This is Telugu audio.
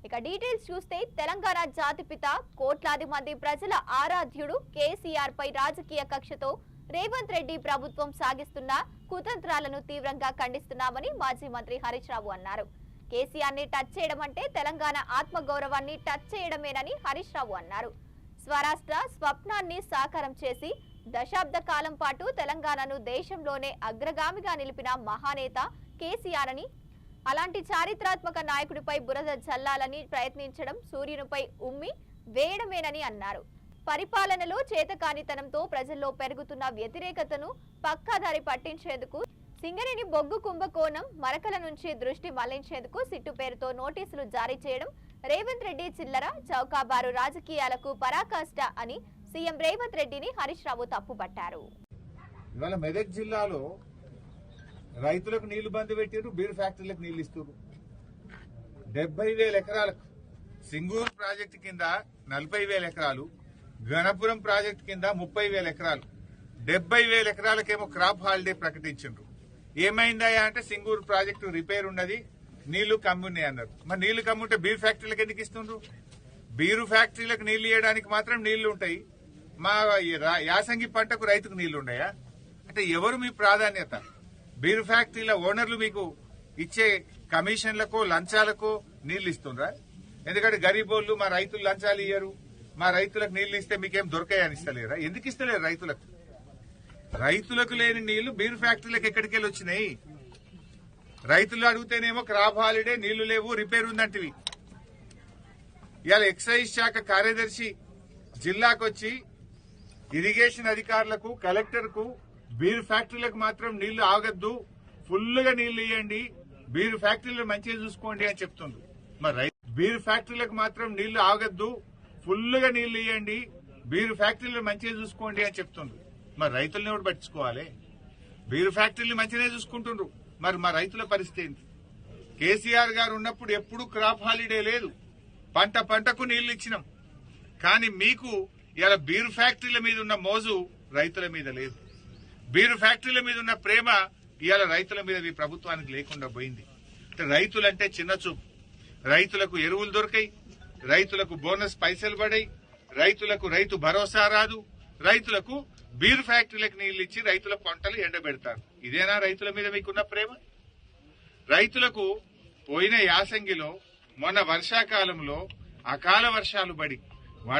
ఇక డీటెయిల్స్ చూస్తే తెలంగాణ జాతిపిత కోట్లాది మంది ప్రజల ఆరాధ్యుడు కేసీఆర్ పై రాజకీయ కక్షతో రేవంత్ రెడ్డి ప్రభుత్వం సాగిస్తున్న కుతంత్రాలను తీవ్రంగా ఖండిస్తున్నామని మాజీ మంత్రి హరీష్ రావు అన్నారు. కేసీఆర్ ని టచ్ చేయడం అంటే తెలంగాణ ఆత్మగౌరవాన్ని టచ్ చేయడమేనని హరీష్ రావు అన్నారు. స్వరాష్ట్ర స్వప్నాన్ని సాకారం చేసి దశాబ్ద కాలం పాటు తెలంగాణను దేశంలోనే అగ్రగామిగా నిలిపిన మహానేత కేసీఆర్ అని, అలాంటి చారిత్రాత్మక నాయకుడిపై బురద జల్లాలని ప్రయత్నించడం సూర్యునిపై ఉమ్మి వేయడమేనని అన్నారు. పరిపాలనలో చేతకానితనంతో ప్రజల్లో పెరుగుతున్న వ్యతిరేకతను పక్కాదారి పట్టించేందుకు సింగరేణి బొగ్గు కుంభకోణం మరకల నుంచి దృష్టి మళ్లించేందుకు సిట్టు పేరుతో నోటీసులు జారీ చేయడం రేవంత్ రెడ్డి చిల్లర చౌకాబారు రాజకీయాలకు పరాకాష్ట అని సీఎం రేవంత్ రెడ్డిని హరీష్ రావు తప్పుపట్టారు. ఇవాళ మెదక్ జిల్లాలో రైతులకు నీళ్లు బంద్ పెట్టారు, బీర్ ఫ్యాక్టరీలకు నీళ్లు ఇస్తారు. 70,000 ఎకరాలకు సింగూరు ప్రాజెక్టు కింద 40,000 ఎకరాలు, గణపురం ప్రాజెక్టు కింద 30,000 ఎకరాలు, 70,000 ఎకరాలకేమో క్రాప్ హాలిడే ప్రకటించారు. ఏమైందయ్యా అంటే సింగూరు ప్రాజెక్టు రిపేర్ ఉన్నది, నీళ్లు కమ్మున్నాయి అన్నారు. మరి నీళ్లు కమ్ముంటే బీర్ ఫ్యాక్టరీలకు ఎందుకు ఇస్తుండ్రు? బీరు ఫ్యాక్టరీలకు నీళ్లు ఇవ్వడానికి మాత్రం నీళ్లు ఉంటాయి, మా యాసంగి పంటకు రైతుకు నీళ్లు ఉన్నాయా? అంటే ఎవరు మీ ప్రాధాన్యత? బీరు ఫ్యాక్టరీల ఓనర్లు మీకు ఇచ్చే కమిషన్లకు లంచాలకు నీళ్లు ఇస్తుండ్రా? ఎందుకంటే గరీబోళ్లు మా రైతులు లంచాలు ఇయ్యరు, మా రైతులకు నీళ్లు ఇస్తే మీకేం దొరకాయని ఇస్తలేరా? ఎందుకు ఇస్తలేరు రైతులకు? రైతులకు లేని నీళ్లు బీరు ఫ్యాక్టరీలకు ఎక్కడికి వెళ్ళి వచ్చినాయి? రైతులు అడిగితేనేమో క్రాప్ హాలిడే, నీళ్లు లేవు, రిపేర్ ఉందంటివి. ఇవాళ ఎక్సైజ్ శాఖ కార్యదర్శి జిల్లాకు వచ్చి ఇరిగేషన్ అధికారులకు, కలెక్టర్ కు బీరు ఫ్యాక్టరీలకు మాత్రం నీళ్లు ఆగద్దు, ఫుల్గా నీళ్లు ఇవ్వండి, బీరు ఫ్యాక్టరీలు మంచిగా చూసుకోండి అని చెప్తుంది. మరి బీరు ఫ్యాక్టరీలకు మాత్రం నీళ్లు ఆగద్దు, ఫుల్గా నీళ్లు ఇవ్వండి, బీరు ఫ్యాక్టరీలు మంచిగా చూసుకోండి అని చెప్తుంది. మరి రైతులను ఎవరు పట్టించుకోవాలి? బీరు ఫ్యాక్టరీలు మంచిగానే చూసుకుంటుండ్రు, మరి మా రైతుల పరిస్థితి ఏంటి? కేసీఆర్ గారు ఉన్నప్పుడు ఎప్పుడు క్రాప్ హాలిడే లేదు, పంట పంటకు నీళ్లు ఇచ్చినాం. కానీ మీకు ఇలా బీరు ఫ్యాక్టరీల మీద ఉన్న మోజు రైతుల మీద లేదు. బీరు ఫ్యాక్టరీల మీద ఉన్న ప్రేమ ఇవాళ రైతుల మీద ఈ ప్రభుత్వానికి లేకుండా పోయింది. రైతులంటే చిన్న చూపు. రైతులకు ఎరువులు దొరికాయి, రైతులకు బోనస్ పైసలు పడాయి, రైతులకు రైతు భరోసా రాదు, రైతులకు బీరు ఫ్యాక్టరీలకు నీళ్లు ఇచ్చి రైతుల పంటలు ఎండబెడతారు. ఇదేనా రైతుల మీద మీకున్న ప్రేమ? రైతులకు పోయిన యాసంగిలో, మొన్న వర్షాకాలంలో అకాల వర్షాలు పడి